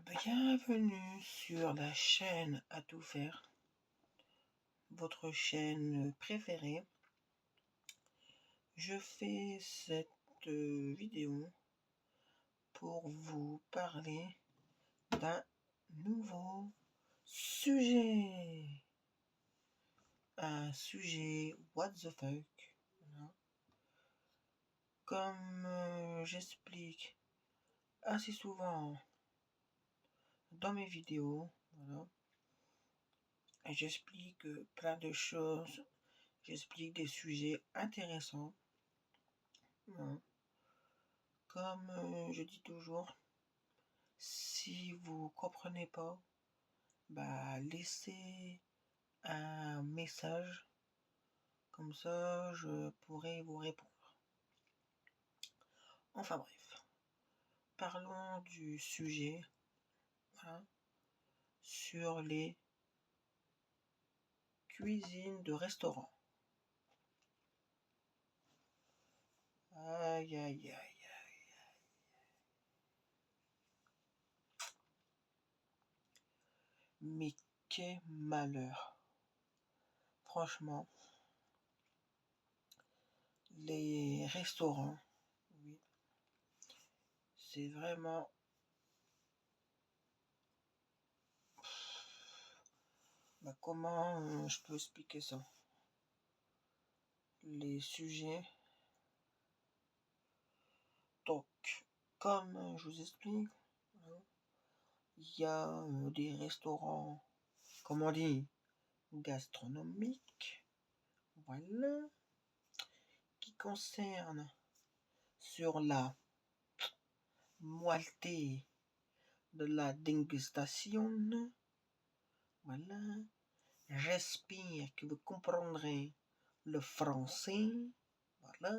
Bienvenue sur la chaîne à tout faire, votre chaîne préférée. Je fais cette vidéo pour vous parler d'un nouveau sujet. Un sujet what the fuck. Voilà. Comme j'explique assez souvent dans mes vidéos, voilà. J'explique plein de choses, j'explique des sujets intéressants. Voilà. Comme je dis toujours, si vous comprenez pas, laissez un message, comme ça je pourrai vous répondre. Enfin bref, parlons du sujet, voilà, sur les cuisines de restaurant. Aïe aïe aïe aïe. Mais quel malheur. Franchement, les restaurants, oui, c'est vraiment... comment je peux expliquer ça? Les sujets. Donc, comme je vous explique, il y a des restaurants, comme on dit, gastronomiques, voilà, qui concernent sur la moitié de la dégustation. Voilà, j'espère que vous comprendrez le français. Voilà,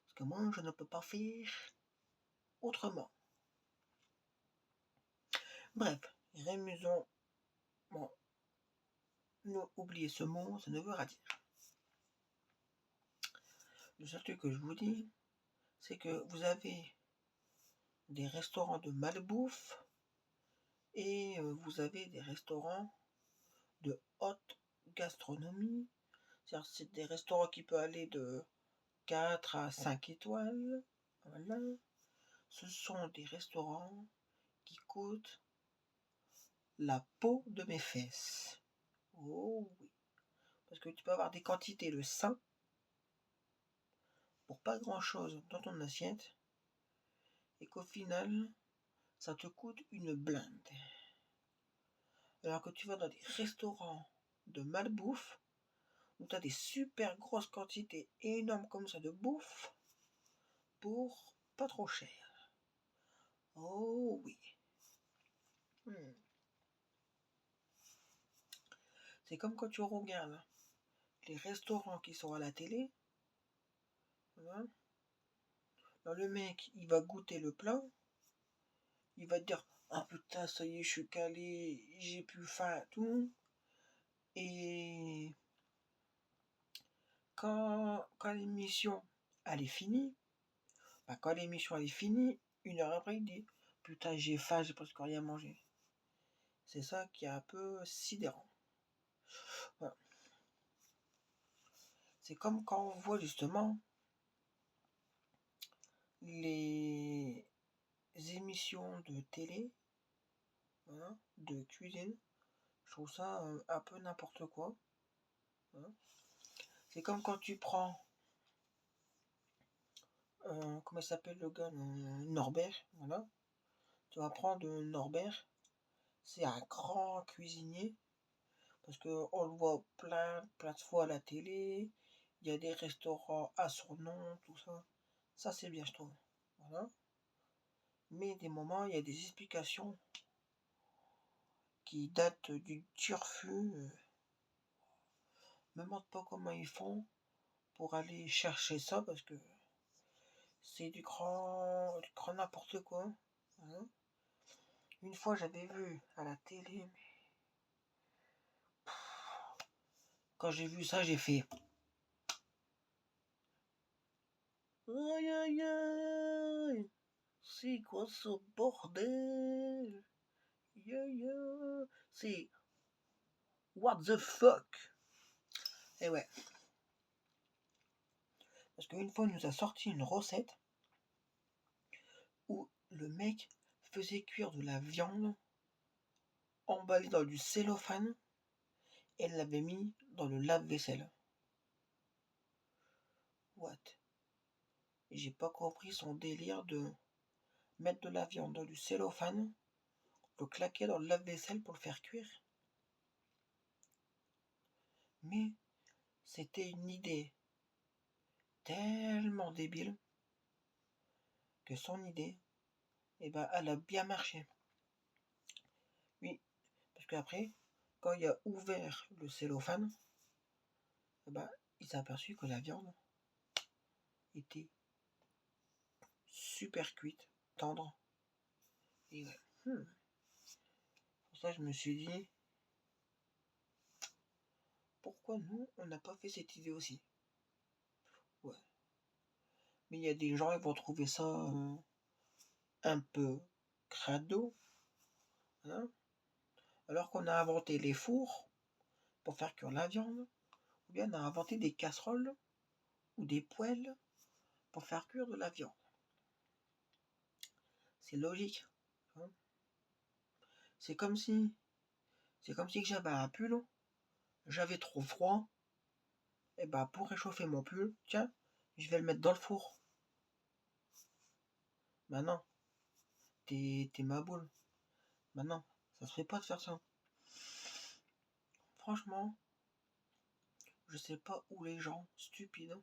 parce que moi je ne peux pas faire autrement. Bref, rémusons. Bon, oubliez ce mot, ça ne veut rien dire. Le seul truc que je vous dis, c'est que vous avez des restaurants de malbouffe et vous avez des restaurants de haute gastronomie. C'est-à-dire c'est des restaurants qui peuvent aller de 4 à 5 étoiles. Voilà. Ce sont des restaurants qui coûtent la peau de mes fesses. Oh oui. Parce que tu peux avoir des quantités de sein pour pas grand chose dans ton assiette et qu'au final ça te coûte une blinde. Alors que tu vas dans des restaurants de malbouffe où tu as des super grosses quantités énormes comme ça de bouffe pour pas trop cher. Oh oui. C'est comme quand tu regardes les restaurants qui sont à la télé. Voilà. Alors le mec, il va goûter le plat. Il va te dire, ah putain, ça y est, je suis calé, j'ai plus faim, tout. Et quand l'émission elle est finie, une heure après, il dit, putain, j'ai faim, j'ai presque rien mangé. C'est ça qui est un peu sidérant. Voilà. C'est comme quand on voit justement les émissions de télé, voilà, de cuisine. Je trouve ça un peu n'importe quoi. Voilà. C'est comme quand tu prends, comment il s'appelle le gars, Norbert, voilà. Tu vas prendre Norbert, c'est un grand cuisinier, parce qu'on le voit plein de fois à la télé, il y a des restaurants à son nom, tout ça. Ça c'est bien, je trouve. Voilà. Mais des moments, il y a des explications qui datent du turfu. Me demande pas comment ils font pour aller chercher ça, parce que c'est du grand n'importe quoi. Hein. Une fois, j'avais vu à la télé, quand j'ai vu ça, j'ai fait aïe aïe aïe, c'est quoi ce bordel? C'est what the fuck. Et ouais. Parce qu'une fois, il nous a sorti une recette où le mec faisait cuire de la viande emballée dans du cellophane et l'avait mis dans le lave-vaisselle. What? Et j'ai pas compris son délire de mettre de la viande dans du cellophane, le claquer dans le lave-vaisselle pour le faire cuire. Mais c'était une idée tellement débile que son idée, eh ben, elle a bien marché. Oui, parce qu'après, quand il a ouvert le cellophane, eh ben, il s'est aperçu que la viande était super cuite, tendre. Et ouais. Pour ça, je me suis dit, pourquoi nous, on n'a pas fait cette idée aussi? Ouais. Mais il y a des gens, ils vont trouver ça un peu crado, hein, alors qu'on a inventé les fours pour faire cuire la viande, ou bien on a inventé des casseroles ou des poêles pour faire cuire de la viande. C'est logique. Hein. C'est comme si que j'avais un pull, j'avais trop froid, et bah pour réchauffer mon pull, tiens, je vais le mettre dans le four. Bah non, t'es ma boule. Bah non, ça se fait pas de faire ça. Franchement, je sais pas où les gens stupides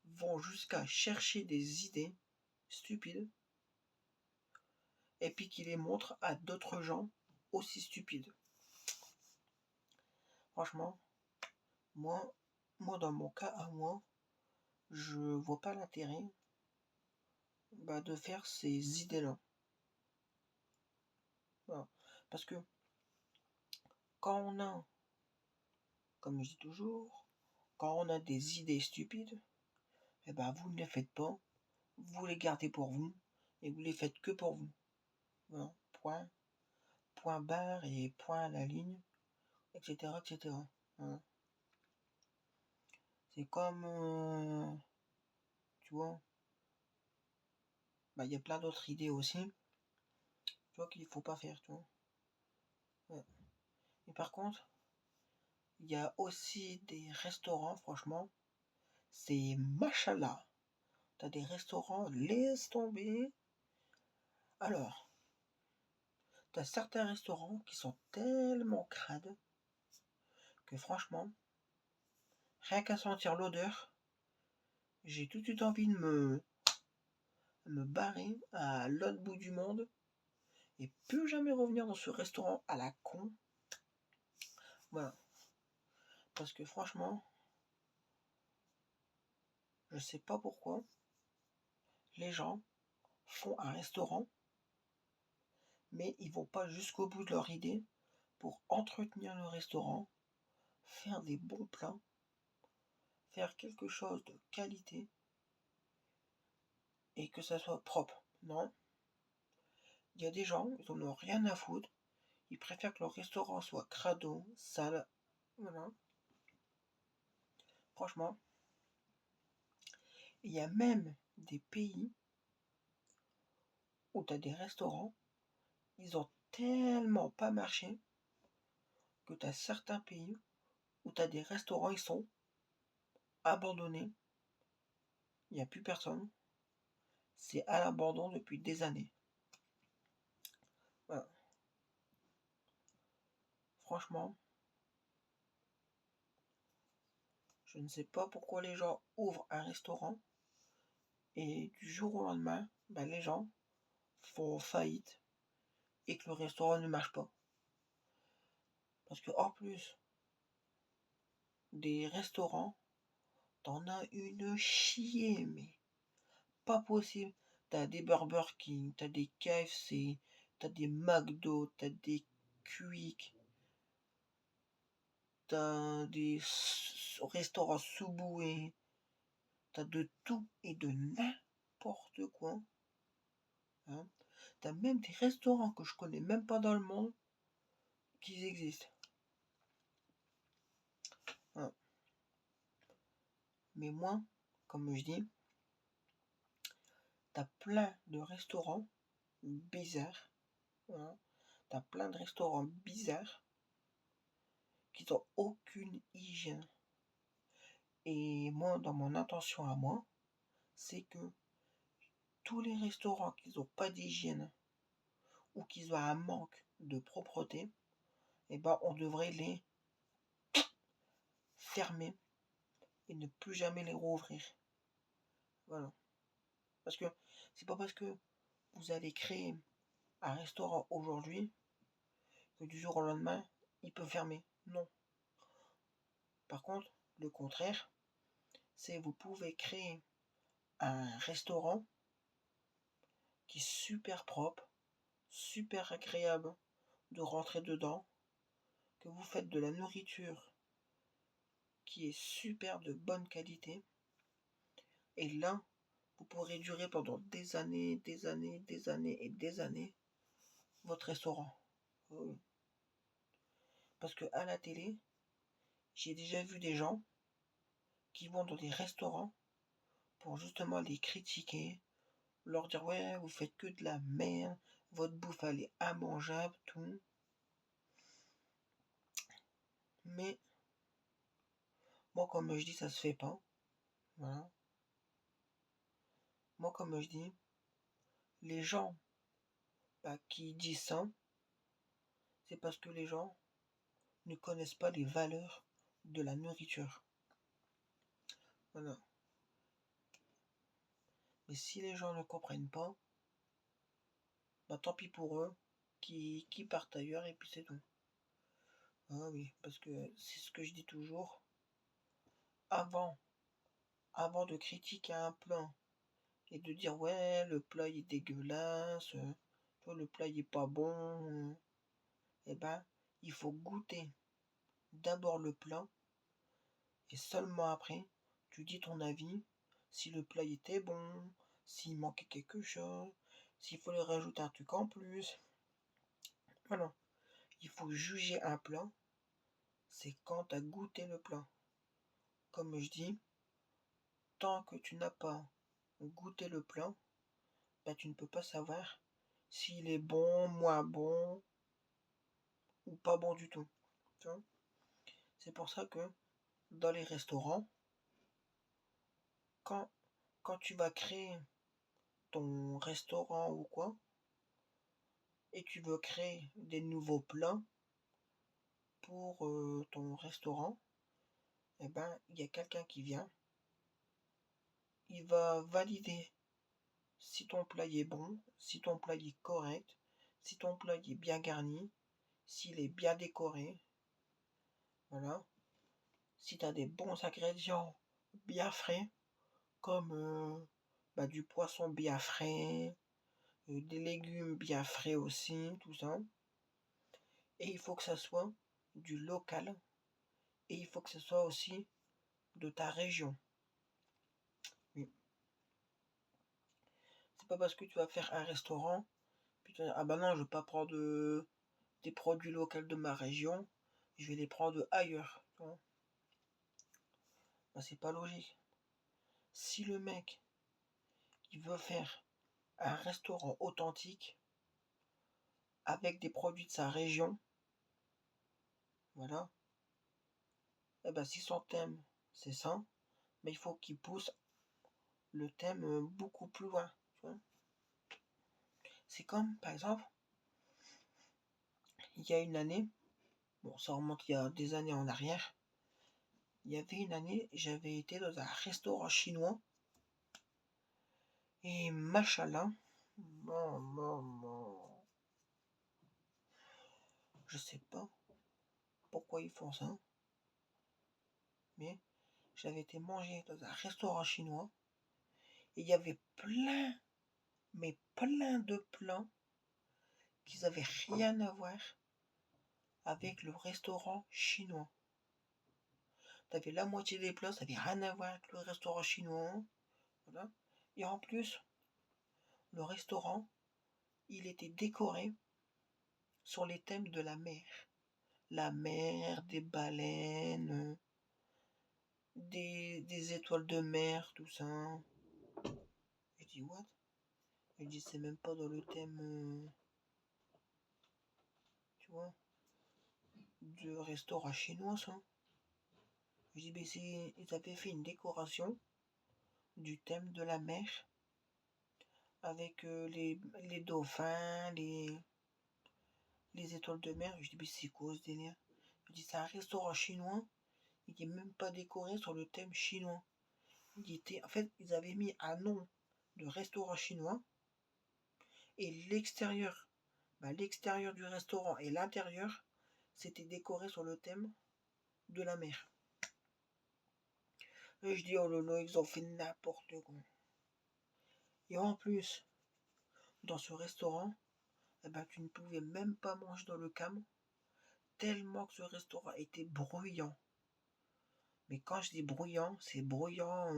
vont jusqu'à chercher des idées stupides et puis qu'ils les montrent à d'autres gens aussi stupides. Franchement, moi dans mon cas à moi, je vois pas l'intérêt de faire ces idées-là. Voilà. Parce que quand on a, comme je dis toujours, quand on a des idées stupides, eh ben vous ne les faites pas, vous les gardez pour vous, et vous les faites que pour vous. Voilà. Point barre et point à la ligne, etc. etc. Voilà. C'est comme, tu vois, il y a plein d'autres idées aussi, tu vois, qu'il faut pas faire, tu vois. Ouais. Et par contre, il y a aussi des restaurants, franchement, c'est machallah. T'as des restaurants, laisse tomber. Alors, t'as certains restaurants qui sont tellement crades que franchement, rien qu'à sentir l'odeur, j'ai tout de suite envie de me barrer à l'autre bout du monde et plus jamais revenir dans ce restaurant à la con. Voilà. Parce que franchement, je sais pas pourquoi les gens font un restaurant, mais ils vont pas jusqu'au bout de leur idée pour entretenir le restaurant, faire des bons plats, faire quelque chose de qualité et que ça soit propre. Non. Il y a des gens, ils en ont rien à foutre. Ils préfèrent que leur restaurant soit crado, sale. Voilà. Franchement, il y a même des pays où tu as des restaurants, ils ont tellement pas marché que tu as certains pays où tu as des restaurants, ils sont abandonnés. Il n'y a plus personne. C'est à l'abandon depuis des années. Voilà. Franchement, je ne sais pas pourquoi les gens ouvrent un restaurant et du jour au lendemain, les gens font faillite et que le restaurant ne marche pas. Parce que en plus des restaurants, t'en as une chier, mais pas possible. T'as des Burger King, t'as des KFC, t'as des McDo, t'as des Quick, t'as des restaurants Subway, t'as de tout et de n'importe quoi. Hein. T'as même des restaurants que je connais même pas dans le monde qui existent. Voilà. Mais moi, comme je dis, t'as plein de restaurants bizarres. Voilà. T'as plein de restaurants bizarres qui n'ont aucune hygiène. Et moi, dans mon intention à moi, c'est que tous les restaurants qui n'ont pas d'hygiène ou qui ont un manque de propreté, eh ben, on devrait les fermer et ne plus jamais les rouvrir. Voilà. Parce que c'est pas parce que vous avez créé un restaurant aujourd'hui que du jour au lendemain, il peut fermer. Non. Par contre, le contraire, c'est vous pouvez créer un restaurant qui est super propre, super agréable de rentrer dedans, que vous faites de la nourriture qui est super de bonne qualité. Et là, vous pourrez durer pendant des années, des années, des années et des années votre restaurant. Oui. Parce que à la télé, j'ai déjà vu des gens qui vont dans des restaurants pour justement les critiquer, leur dire ouais, vous faites que de la merde, votre bouffe elle est immangeable, tout. Mais moi, comme je dis, ça se fait pas. Voilà. Moi, comme je dis, les gens qui disent ça, c'est parce que les gens ne connaissent pas les valeurs de la nourriture. Voilà. Mais si les gens ne comprennent pas, tant pis pour eux, qui partent ailleurs et puis c'est tout. Ah oui, parce que c'est ce que je dis toujours. Avant, avant de critiquer un plat et de dire ouais, le plat il est dégueulasse, le plat il est pas bon, eh ben, il faut goûter d'abord le plat et seulement après, tu dis ton avis, si le plat était bon, s'il manquait quelque chose, s'il fallait rajouter un truc en plus. Voilà. Il faut juger un plat, c'est quand tu as goûté le plat. Comme je dis, tant que tu n'as pas goûté le plat, tu ne peux pas savoir s'il est bon, moins bon ou pas bon du tout. C'est pour ça que dans les restaurants, quand, quand tu vas créer ton restaurant ou quoi, et tu veux créer des nouveaux plats pour ton restaurant, eh ben, il y a quelqu'un qui vient, il va valider si ton plat est bon, si ton plat est correct, si ton plat est bien garni, s'il est bien décoré, voilà. Si tu as des bons ingrédients bien frais, comme du poisson bien frais, des légumes bien frais aussi, tout ça. Et il faut que ça soit du local. Et il faut que ce soit aussi de ta région. Oui. C'est pas parce que tu vas faire un restaurant, puis tu vas dire, ah bah non, je veux pas prendre des produits locaux de ma région, je vais les prendre ailleurs. C'est pas logique. Si le mec, il veut faire un restaurant authentique avec des produits de sa région, voilà, et ben si son thème c'est ça, mais il faut qu'il pousse le thème beaucoup plus loin. C'est comme, par exemple, il y a une année, bon ça remonte il y a des années en arrière, il y avait une année, j'avais été dans un restaurant chinois, et machallah, je sais pas pourquoi ils font ça, mais j'avais été manger dans un restaurant chinois, et il y avait plein, mais plein de plats qui n'avaient rien à voir avec le restaurant chinois. T'avais la moitié des plats, ça n'avait rien à voir avec le restaurant chinois. Voilà. Et en plus, le restaurant, il était décoré sur les thèmes de la mer. La mer, des baleines, des étoiles de mer, tout ça. Je dis what? Je dis c'est même pas dans le thème, tu vois, de restaurant chinois ça. Je dis mais ils avaient fait une décoration du thème de la mer avec les dauphins, les étoiles de mer. Je dis mais c'est quoi ce délire? Je dis c'est un restaurant chinois. Il n'est même pas décoré sur le thème chinois. En fait, ils avaient mis un nom de restaurant chinois et l'extérieur du restaurant et l'intérieur, c'était décoré sur le thème de la mer. Et je dis, oh là, ils ont fait n'importe quoi. Et en plus, dans ce restaurant, eh ben, tu ne pouvais même pas manger dans le cam, tellement que ce restaurant était bruyant. Mais quand je dis bruyant, c'est bruyant.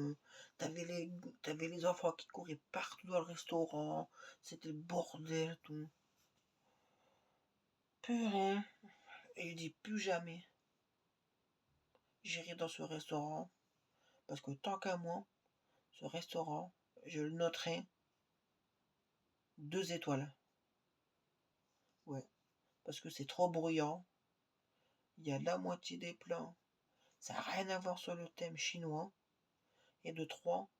T'avais les enfants qui couraient partout dans le restaurant. C'était le bordel, tout. Purée. Et je dis plus jamais j'irai dans ce restaurant. Parce que tant qu'à moi, ce restaurant, je le noterai 2 étoiles. Ouais. Parce que c'est trop bruyant. Il y a la moitié des plats. Ça n'a rien à voir sur le thème chinois. Et de 3,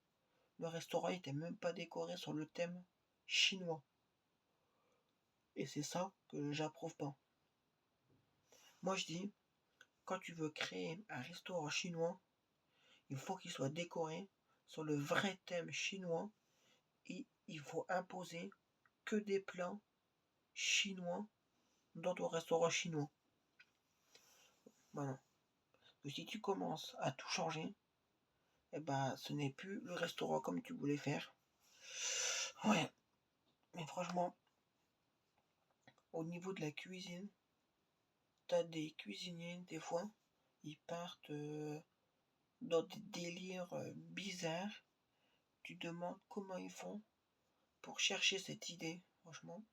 le restaurant n'était même pas décoré sur le thème chinois. Et c'est ça que j'approuve pas. Moi je dis, quand tu veux créer un restaurant chinois, il faut qu'il soit décoré sur le vrai thème chinois et il faut imposer que des plats chinois dans ton restaurant chinois. Voilà. Et si tu commences à tout changer, eh ben ce n'est plus le restaurant comme tu voulais faire. Ouais. Mais franchement, au niveau de la cuisine, t'as des cuisiniers, des fois, ils partent dans des délires bizarres. Tu demandes comment ils font pour chercher cette idée, franchement.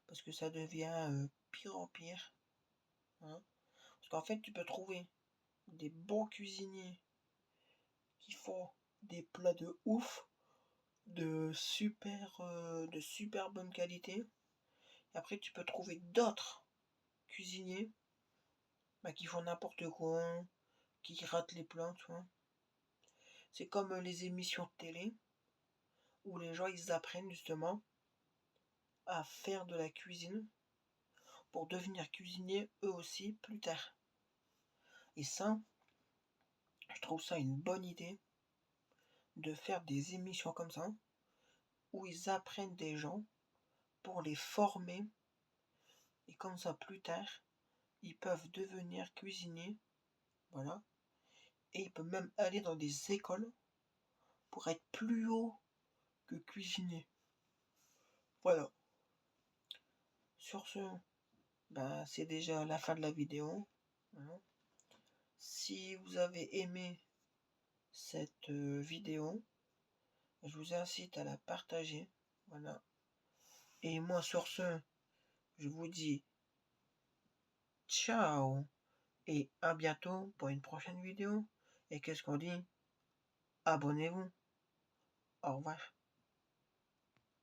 Parce que ça devient pire en pire. Hein. Parce qu'en fait, tu peux trouver des bons cuisiniers qui font des plats de ouf, de super bonne qualité. Et après, tu peux trouver d'autres cuisiniers qui font n'importe quoi, qui ratent les plats, tu vois. C'est comme les émissions de télé où les gens ils apprennent justement à faire de la cuisine pour devenir cuisinier eux aussi plus tard. Et ça, je trouve ça une bonne idée de faire des émissions comme ça où ils apprennent des gens pour les former et comme ça plus tard ils peuvent devenir cuisiniers, voilà, et ils peuvent même aller dans des écoles pour être plus haut que cuisinier. Voilà. Sur ce, c'est déjà la fin de la vidéo. Voilà. Si vous avez aimé cette vidéo, je vous incite à la partager. Voilà. Et moi sur ce, je vous dis ciao et à bientôt pour une prochaine vidéo. Et qu'est-ce qu'on dit? Abonnez-vous. Au revoir.